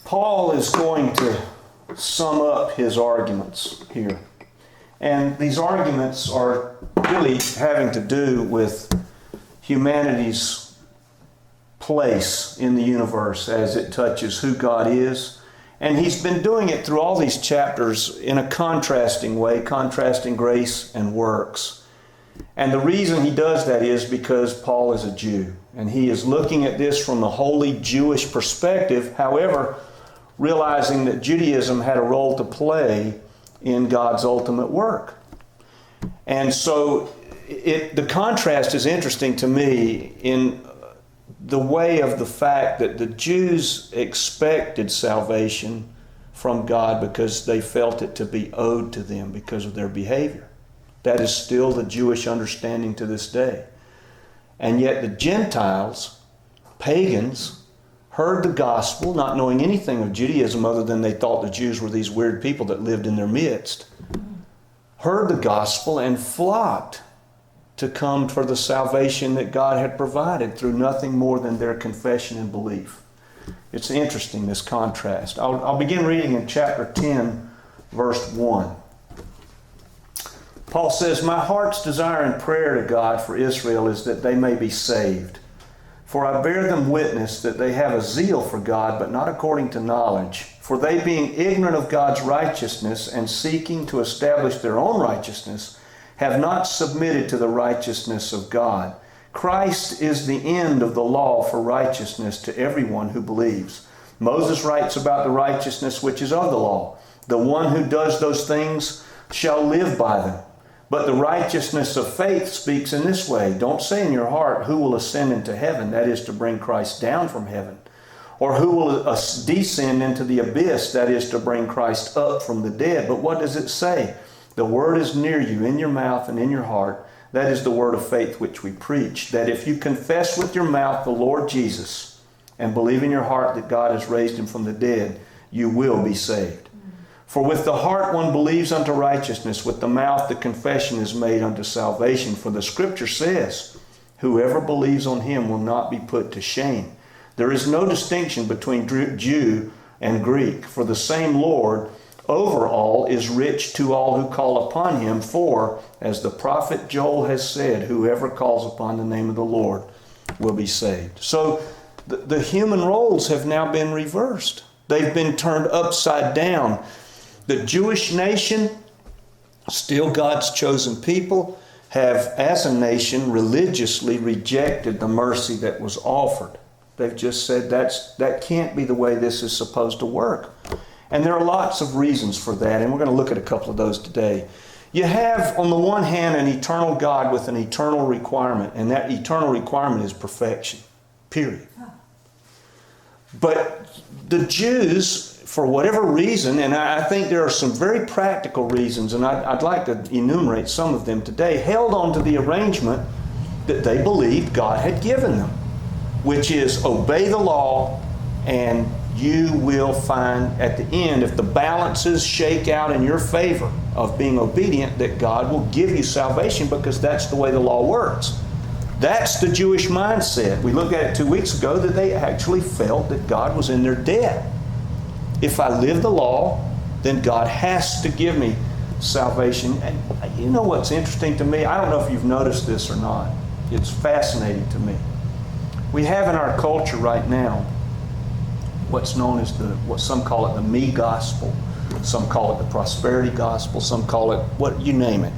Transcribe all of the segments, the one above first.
Paul is going to sum up his arguments here. And these arguments are really having to do with humanity's place in the universe as it touches who God is. And he's been doing it through all these chapters in a contrasting way, contrasting grace and works. And the reason he does that is because Paul is a Jew. And he is looking at this from the wholly Jewish perspective, however, realizing that Judaism had a role to play in God's ultimate work. And so the contrast is interesting to me in the way of the fact that the Jews expected salvation from God because they felt it to be owed to them because of their behavior. That is still the Jewish understanding to this day. And yet the Gentiles, pagans, heard the gospel, not knowing anything of Judaism other than they thought the Jews were these weird people that lived in their midst, heard the gospel and flocked to come for the salvation that God had provided through nothing more than their confession and belief. It's interesting, this contrast. I'll begin reading in chapter 10, verse 1. Paul says, "My heart's desire and prayer to God for Israel is that they may be saved. For I bear them witness that they have a zeal for God, but not according to knowledge. For they, being ignorant of God's righteousness and seeking to establish their own righteousness, have not submitted to the righteousness of God. Christ is the end of the law for righteousness to everyone who believes. Moses writes about the righteousness which is of the law. The one who does those things shall live by them. But the righteousness of faith speaks in this way. Don't say in your heart, who will ascend into heaven? That is to bring Christ down from heaven. Or who will descend into the abyss? That is to bring Christ up from the dead. But what does it say? The word is near you, in your mouth and in your heart. That is the word of faith which we preach. That if you confess with your mouth the Lord Jesus and believe in your heart that God has raised him from the dead, you will be saved. For with the heart one believes unto righteousness, with the mouth the confession is made unto salvation. For the Scripture says, whoever believes on him will not be put to shame. There is no distinction between Jew and Greek, for the same Lord over all is rich to all who call upon him. For, as the prophet Joel has said, whoever calls upon the name of the Lord will be saved." So the human roles have now been reversed. They've been turned upside down. The Jewish nation, still God's chosen people, have as a nation religiously rejected the mercy that was offered. They've just said that can't be the way this is supposed to work. And there are lots of reasons for that, and we're going to look at a couple of those today. You have, on the one hand, an eternal God with an eternal requirement, and that eternal requirement is perfection, period. But the Jews, for whatever reason, and I think there are some very practical reasons, and I'd like to enumerate some of them today, held on to the arrangement that they believed God had given them, which is obey the law and you will find at the end, if the balances shake out in your favor of being obedient, that God will give you salvation because that's the way the law works. That's the Jewish mindset. We looked at it 2 weeks ago that they actually felt that God was in their debt. If I live the law, then God has to give me salvation. And you know what's interesting to me? I don't know if you've noticed this or not. It's fascinating to me. We have in our culture right now what's known as what some call it the me gospel, some call it the prosperity gospel, some call it what you name it.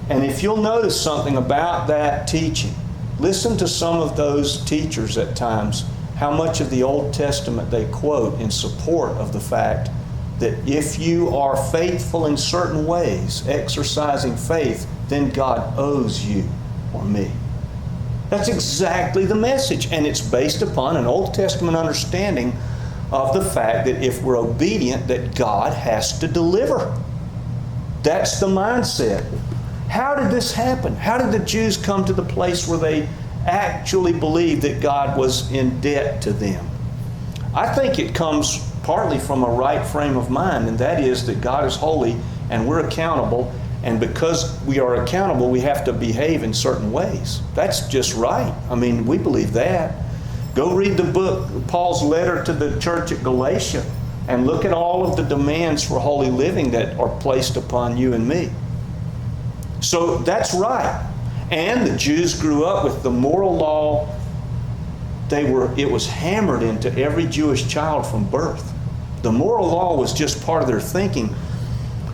And if you'll notice something about that teaching, listen to some of those teachers at times, how much of the Old Testament they quote in support of the fact that if you are faithful in certain ways, exercising faith, then God owes you or me. That's exactly the message, and it's based upon an Old Testament understanding of the fact that if we're obedient, that God has to deliver. That's the mindset. How did this happen? How did the Jews come to the place where they actually believed that God was in debt to them? I think it comes partly from a right frame of mind, and that is that God is holy and we're accountable, and because we are accountable, we have to behave in certain ways. That's just right. I mean, we believe that. Go read the book, Paul's letter to the church at Galatia, and look at all of the demands for holy living that are placed upon you and me. So that's right. And the Jews grew up with the moral law. It was hammered into every Jewish child from birth. The moral law was just part of their thinking.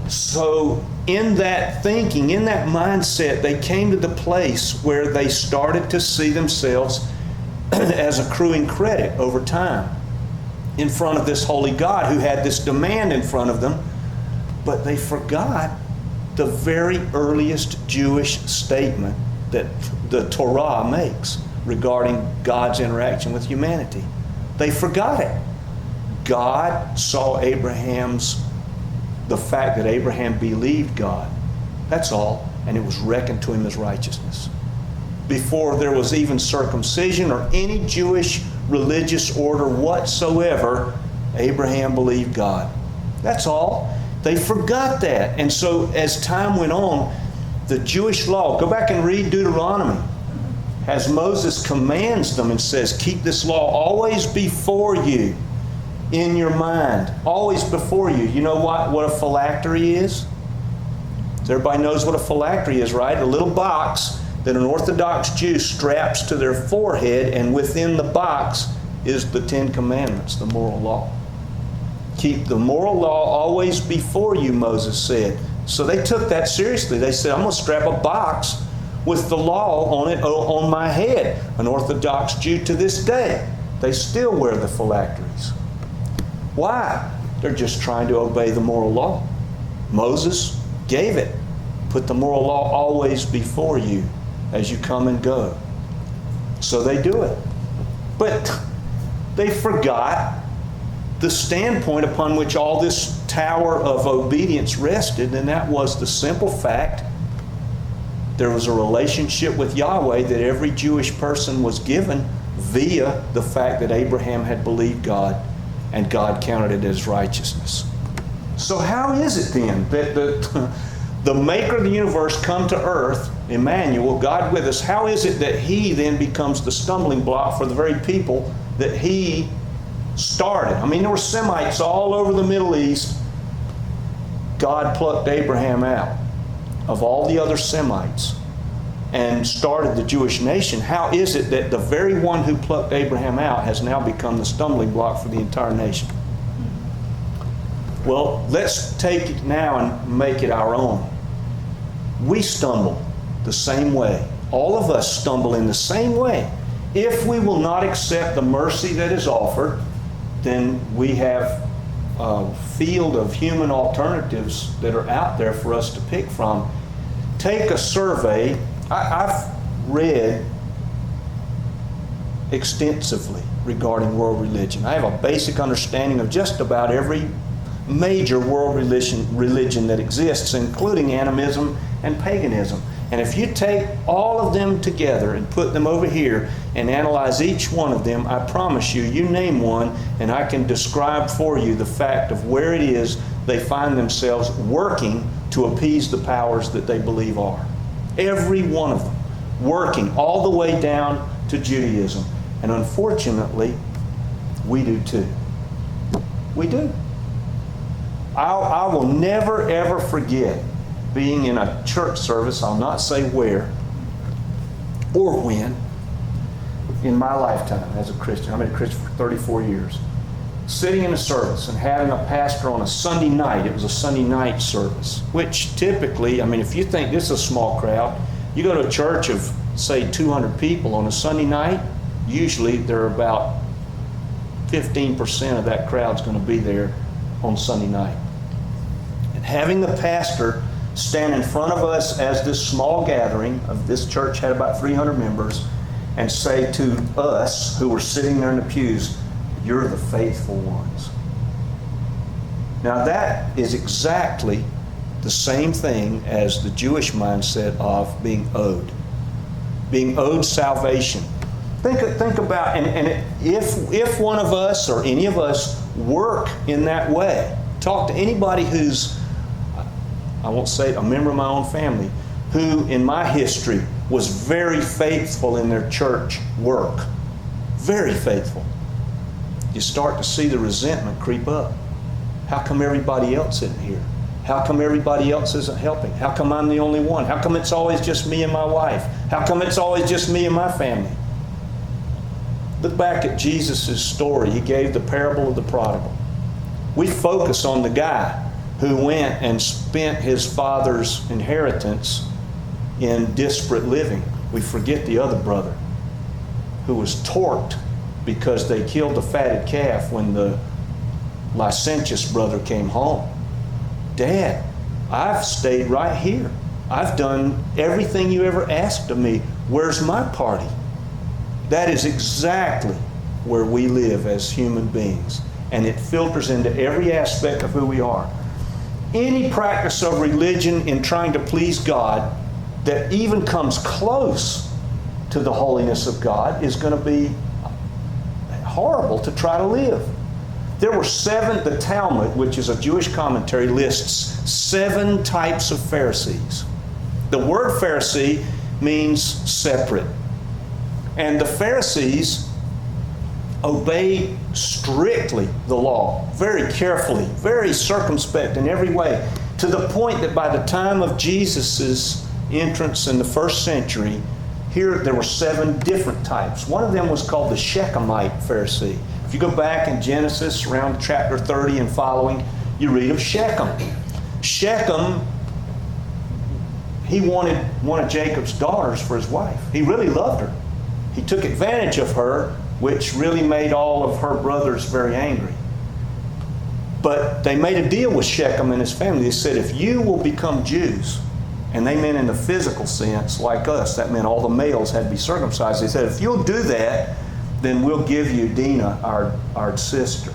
So in that thinking, in that mindset, they came to the place where they started to see themselves as accruing credit over time in front of this holy God who had this demand in front of them. But they forgot the very earliest Jewish statement that the Torah makes regarding God's interaction with humanity. They forgot it. God saw the fact that Abraham believed God. That's all. And it was reckoned to him as righteousness. Before there was even circumcision or any Jewish religious order whatsoever, Abraham believed God. That's all. They forgot that. And so as time went on, the Jewish law, go back and read Deuteronomy, as Moses commands them and says, keep this law always before you, in your mind, always before you. You know what a phylactery is? Everybody knows what a phylactery is, right? A little box that an Orthodox Jew straps to their forehead, and within the box is the Ten Commandments, the moral law. Keep the moral law always before you, Moses said. So they took that seriously. They said, I'm going to strap a box with the law on it on my head. An Orthodox Jew to this day, they still wear the phylacteries. Why? They're just trying to obey the moral law. Moses gave it. Put the moral law always before you as you come and go. So they do it. But they forgot the standpoint upon which all this tower of obedience rested, and that was the simple fact there was a relationship with Yahweh that every Jewish person was given via the fact that Abraham had believed God and God counted it as righteousness. So how is it then that the maker of the universe come to earth, Emmanuel, God with us, how is it that he then becomes the stumbling block for the very people that he started? I mean, there were Semites all over the Middle East. God plucked Abraham out of all the other Semites and started the Jewish nation. How is it that the very one who plucked Abraham out has now become the stumbling block for the entire nation? Well, let's take it now and make it our own. We stumble the same way. All of us stumble in the same way. If we will not accept the mercy that is offered, then we have a field of human alternatives that are out there for us to pick from. Take a survey. I've read extensively regarding world religion. I have a basic understanding of just about every major world religion that exists, including animism and paganism. And if you take all of them together and put them over here and analyze each one of them, I promise you name one, and I can describe for you the fact of where it is they find themselves working to appease the powers that they believe are. Every one of them working all the way down to Judaism. And unfortunately, we do too. We do. I will never ever forget being in a church service, I'll not say where or when, in my lifetime as a Christian. I've been a Christian for 34 years. Sitting in a service and having a pastor on a Sunday night. It was a Sunday night service, which typically, I mean, if you think this is a small crowd, you go to a church of, say, 200 people on a Sunday night, usually there are about 15% of that crowd's going to be there on Sunday night. And having the pastor stand in front of us as this small gathering of this church had about 300 members and say to us who were sitting there in the pews, "You're the faithful ones." Now that is exactly the same thing as the Jewish mindset of being owed salvation. Think about, and if one of us or any of us work in that way, talk to anybody who's, I won't say a member of my own family, who in my history was very faithful in their church work. very faithful. You start to see the resentment creep up. How come everybody else isn't here? How come everybody else isn't helping? How come I'm the only one? How come it's always just me and my wife? How come it's always just me and my family? Look back at Jesus' story. He gave the parable of the prodigal. We focus on the guy who went and spent his father's inheritance in disparate living. We forget the other brother who was torqued because they killed the fatted calf when the licentious brother came home. Dad, I've stayed right here. I've done everything you ever asked of me. Where's my party? That is exactly where we live as human beings. And it filters into every aspect of who we are. Any practice of religion in trying to please God that even comes close to the holiness of God is going to be horrible to try to live. There were the Talmud, which is a Jewish commentary, lists 7 types of Pharisees. The word Pharisee means separate. And the Pharisees obeyed strictly the law, very carefully, very circumspect in every way, to the point that by the time of Jesus' entrance in the first century, here there were 7 different types. One of them was called the Shechemite Pharisee. If you go back in Genesis around chapter 30 and following, you read of Shechem. Shechem, he wanted one of Jacob's daughters for his wife. He really loved her. He took advantage of her, which really made all of her brothers very angry. But they made a deal with Shechem and his family. They said, if you will become Jews, and they meant in the physical sense, like us, that meant all the males had to be circumcised. They said, if you'll do that, then we'll give you Dinah, our sister.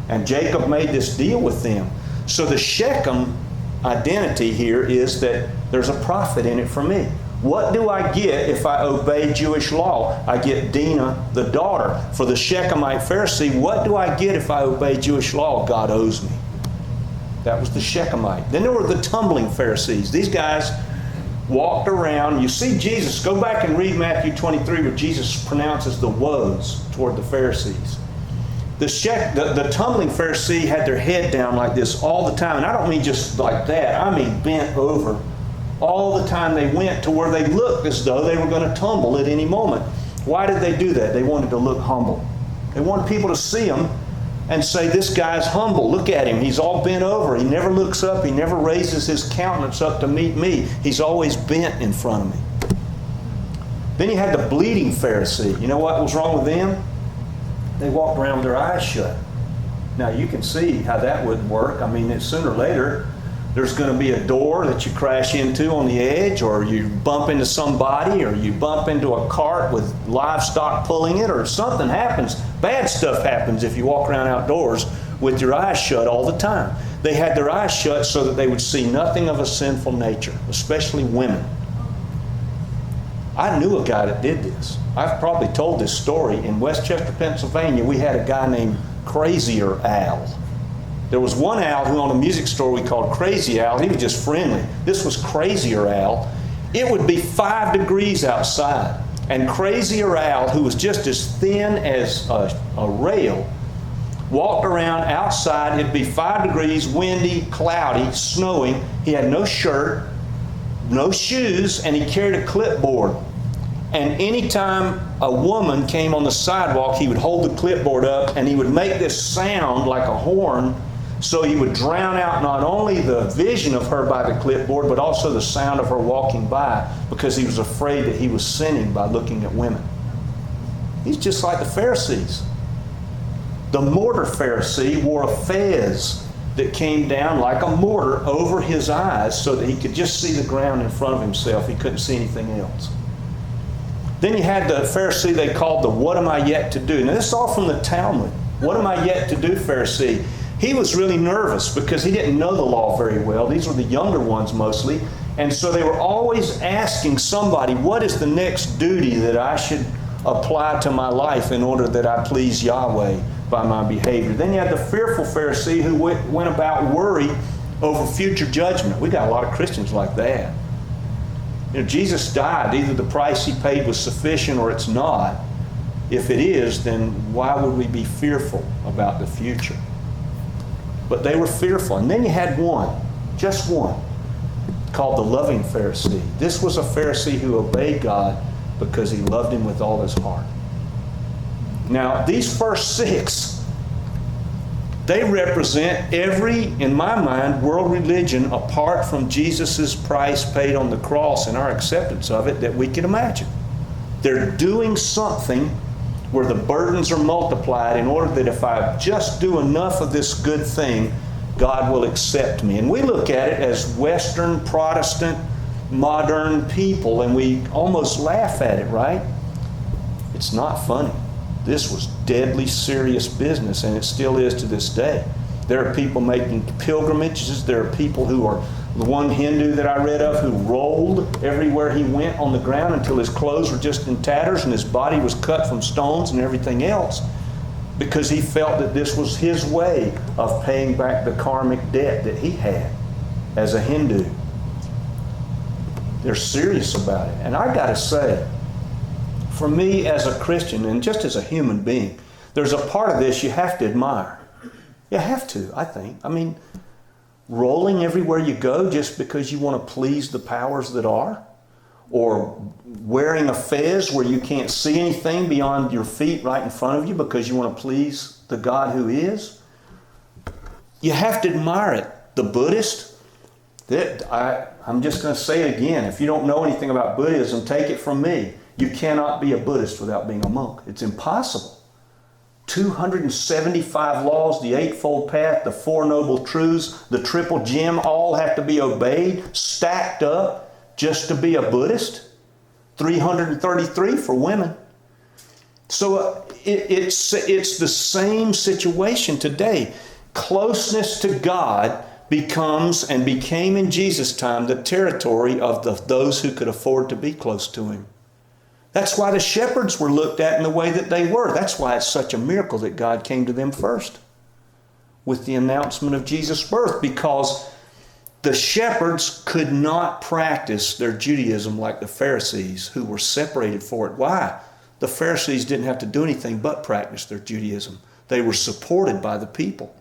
And Jacob made this deal with them. So the Shechem identity here is that there's a profit in it for me. What do I get if I obey Jewish law? I get Dinah, the daughter. For the Shechemite Pharisee, what do I get if I obey Jewish law? God owes me. That was the Shechemite. Then there were the tumbling Pharisees. These guys walked around. You see Jesus, go back and read Matthew 23 where Jesus pronounces the woes toward the Pharisees. The tumbling Pharisee had their head down like this all the time. And I don't mean just like that. I mean bent over. All the time they went to where they looked as though they were going to tumble at any moment. Why did they do that? They wanted to look humble. They wanted people to see them and say, this guy's humble. Look at him. He's all bent over. He never looks up. He never raises his countenance up to meet me. He's always bent in front of me. Then you had the bleeding Pharisee. You know what was wrong with them? They walked around with their eyes shut. Now you can see how that wouldn't work. I mean, sooner or later, there's going to be a door that you crash into on the edge, or you bump into somebody, or you bump into a cart with livestock pulling it, or something happens. Bad stuff happens if you walk around outdoors with your eyes shut all the time. They had their eyes shut so that they would see nothing of a sinful nature, especially women. I knew a guy that did this. I've probably told this story. In Westchester, Pennsylvania, we had a guy named Crazier Al. There was one Al who owned a music store we called Crazy Al. He was just friendly. This was Crazier Al. It would be 5 degrees outside. And Crazier Al, who was just as thin as a rail, walked around outside. It'd be 5 degrees, windy, cloudy, snowing. He had no shirt, no shoes, and he carried a clipboard. And anytime a woman came on the sidewalk, he would hold the clipboard up and he would make this sound like a horn. So he would drown out not only the vision of her by the clipboard, but also the sound of her walking by, because he was afraid that he was sinning by looking at women. He's just like the Pharisees. The mortar Pharisee wore a fez that came down like a mortar over his eyes so that he could just see the ground in front of himself. He couldn't see anything else. Then you had the Pharisee they called the what am I yet to do. Now this is all from the Talmud. What am I yet to do Pharisee? He was really nervous because he didn't know the law very well. These were the younger ones mostly. And so they were always asking somebody, what is the next duty that I should apply to my life in order that I please Yahweh by my behavior? Then you had the fearful Pharisee who went about worried over future judgment. We got a lot of Christians like that. You know, Jesus died. Either the price he paid was sufficient or it's not. If it is, then why would we be fearful about the future? But they were fearful. And then you had one, just one, called the loving Pharisee. This was a Pharisee who obeyed God because he loved him with all his heart. Now, these first six, they represent every, in my mind, world religion apart from Jesus' price paid on the cross and our acceptance of it that we can imagine. They're doing something where the burdens are multiplied in order that if I just do enough of this good thing, God will accept me. And we look at it as Western, Protestant, modern people, and we almost laugh at it, right? It's not funny. This was deadly serious business, and it still is to this day. There are people making pilgrimages. There are people who are, the one Hindu that I read of who rolled everywhere he went on the ground until his clothes were just in tatters and his body was cut from stones and everything else, because he felt that this was his way of paying back the karmic debt that he had as a Hindu. They're serious about it. And I got to say, for me as a Christian and just as a human being, there's a part of this you have to admire. You have to, I think. I mean, rolling everywhere you go just because you want to please the powers that are, or wearing a fez where you can't see anything beyond your feet right in front of you because you want to please the God who is. You have to admire it. The Buddhist, I'm just going to say it again. If you don't know anything about Buddhism, take it from me. You cannot be a Buddhist without being a monk. It's impossible. 275 laws, the Eightfold Path, the Four Noble Truths, the Triple Gem, all have to be obeyed, stacked up just to be a Buddhist. 333 for women. So it's the same situation today. Closeness to God becomes and became in Jesus' time the territory of those who could afford to be close to Him. That's why the shepherds were looked at in the way that they were. That's why it's such a miracle that God came to them first with the announcement of Jesus' birth, because the shepherds could not practice their Judaism like the Pharisees, who were separated for it. Why? The Pharisees didn't have to do anything but practice their Judaism. They were supported by the people.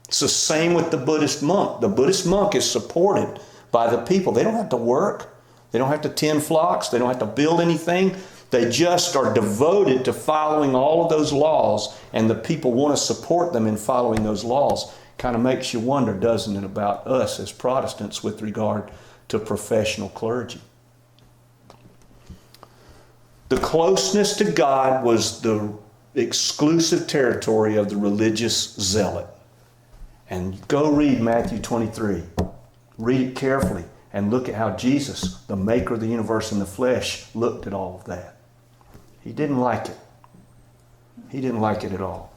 It's the same with the Buddhist monk. The Buddhist monk is supported by the people. They don't have to work. They don't have to tend flocks. They don't have to build anything. They just are devoted to following all of those laws, and the people want to support them in following those laws. Kind of makes you wonder, doesn't it, about us as Protestants with regard to professional clergy. The closeness to God was the exclusive territory of the religious zealot. And go read Matthew 23. Read it carefully. And look at how Jesus, the maker of the universe in the flesh, looked at all of that. He didn't like it. He didn't like it at all.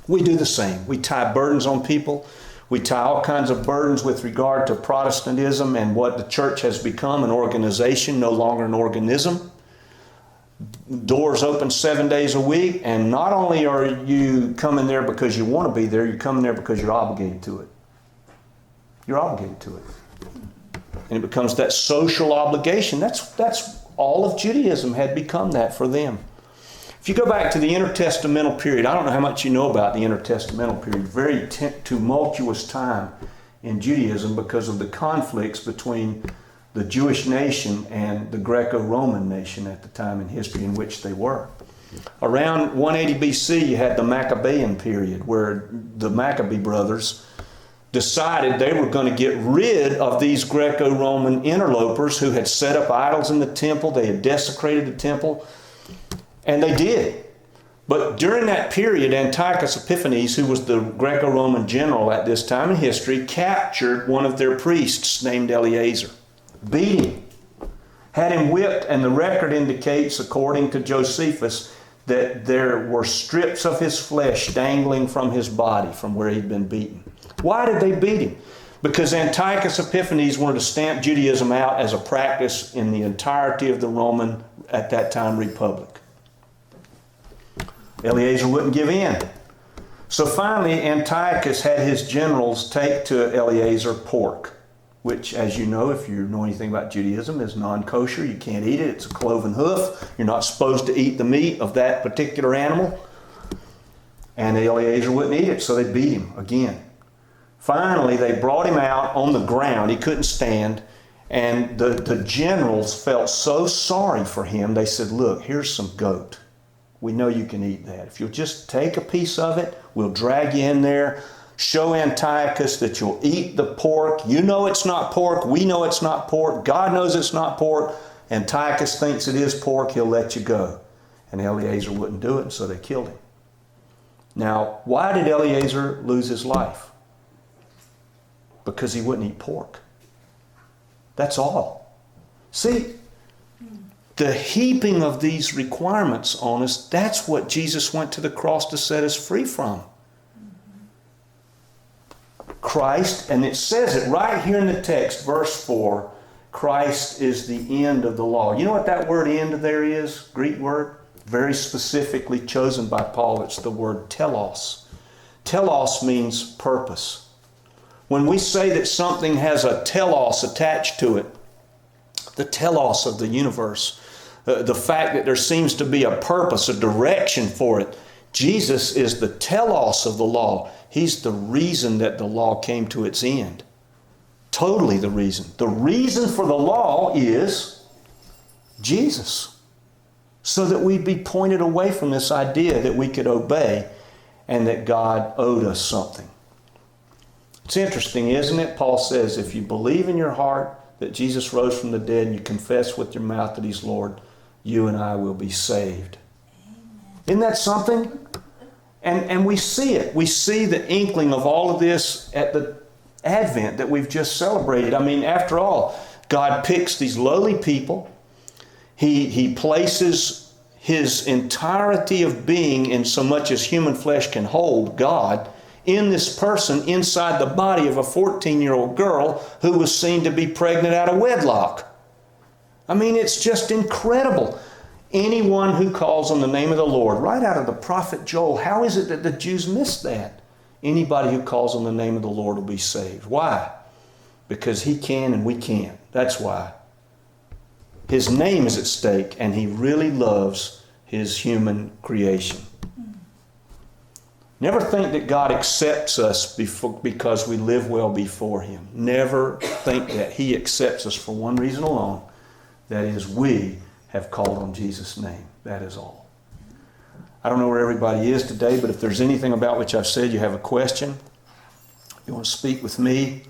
We do the same. We tie burdens on people. We tie all kinds of burdens with regard to Protestantism and what the church has become, an organization, no longer an organism. Doors open 7 days a week, and not only are you coming there because you want to be there, you're coming there because you're obligated to it. You're obligated to it. And it becomes that social obligation. That's all of Judaism had become that for them. If you go back to the intertestamental period, I don't know how much you know about the intertestamental period, very tumultuous time in Judaism because of the conflicts between the Jewish nation and the Greco-Roman nation at the time in history in which they were. Around 180 BC, you had the Maccabean period where the Maccabee brothers decided they were going to get rid of these Greco-Roman interlopers who had set up idols in the temple. They had desecrated the temple, and they did. But during that period, Antiochus Epiphanes, who was the Greco-Roman general at this time in history, captured one of their priests named Eleazar, beat him, had him whipped, and the record indicates, according to Josephus, that there were strips of his flesh dangling from his body from where he'd been beaten. Why did they beat him? Because Antiochus Epiphanes wanted to stamp Judaism out as a practice in the entirety of the Roman, at that time, Republic. Eleazar wouldn't give in. So finally, Antiochus had his generals take to Eleazar pork. which, as you know, if you know anything about Judaism, is non-kosher. You can't eat it. It's a cloven hoof. You're not supposed to eat the meat of that particular animal. And Eleazar wouldn't eat it, so they beat him again. Finally, they brought him out on the ground. He couldn't stand. And the generals felt so sorry for him, they said, look, here's some goat. We know you can eat that. If you'll just take a piece of it, we'll drag you in there, show Antiochus that you'll eat the pork. You know it's not pork. We know it's not pork. God knows it's not pork. Antiochus thinks it is pork. He'll let you go. And Eleazar wouldn't do it, and so they killed him. Now, why did Eleazar lose his life? Because he wouldn't eat pork. That's all. See, the heaping of these requirements on us, that's what Jesus went to the cross to set us free from. Christ, and it says it right here in the text, verse 4, Christ is the end of the law. You know what that word end there is? Greek word? Very specifically chosen by Paul. It's the word telos. Telos means purpose. When we say that something has a telos attached to it, the telos of the universe, the fact that there seems to be a purpose, a direction for it, Jesus is the telos of the law. He's the reason that the law came to its end. Totally the reason. The reason for the law is Jesus. So that we'd be pointed away from this idea that we could obey and that God owed us something. It's interesting, isn't it? Paul says, if you believe in your heart that Jesus rose from the dead and you confess with your mouth that He's Lord, you and I will be saved. Isn't that something? And we see it. We see the inkling of all of this at the Advent that we've just celebrated. I mean, after all, God picks these lowly people. He places His entirety of being, in so much as human flesh can hold, God, in this person inside the body of a 14-year-old girl who was seen to be pregnant out of wedlock. I mean, it's just incredible. Anyone who calls on the name of the Lord, right out of the prophet Joel, how is it that the Jews missed that? Anybody who calls on the name of the Lord will be saved. Why? Because He can and we can't. That's why. His name is at stake, and He really loves His human creation. Never think that God accepts us because we live well before Him. Never think that. He accepts us for one reason alone. That is, we have called on Jesus' name. That is all. I don't know where everybody is today, but if there's anything about which I've said you have a question, you want to speak with me,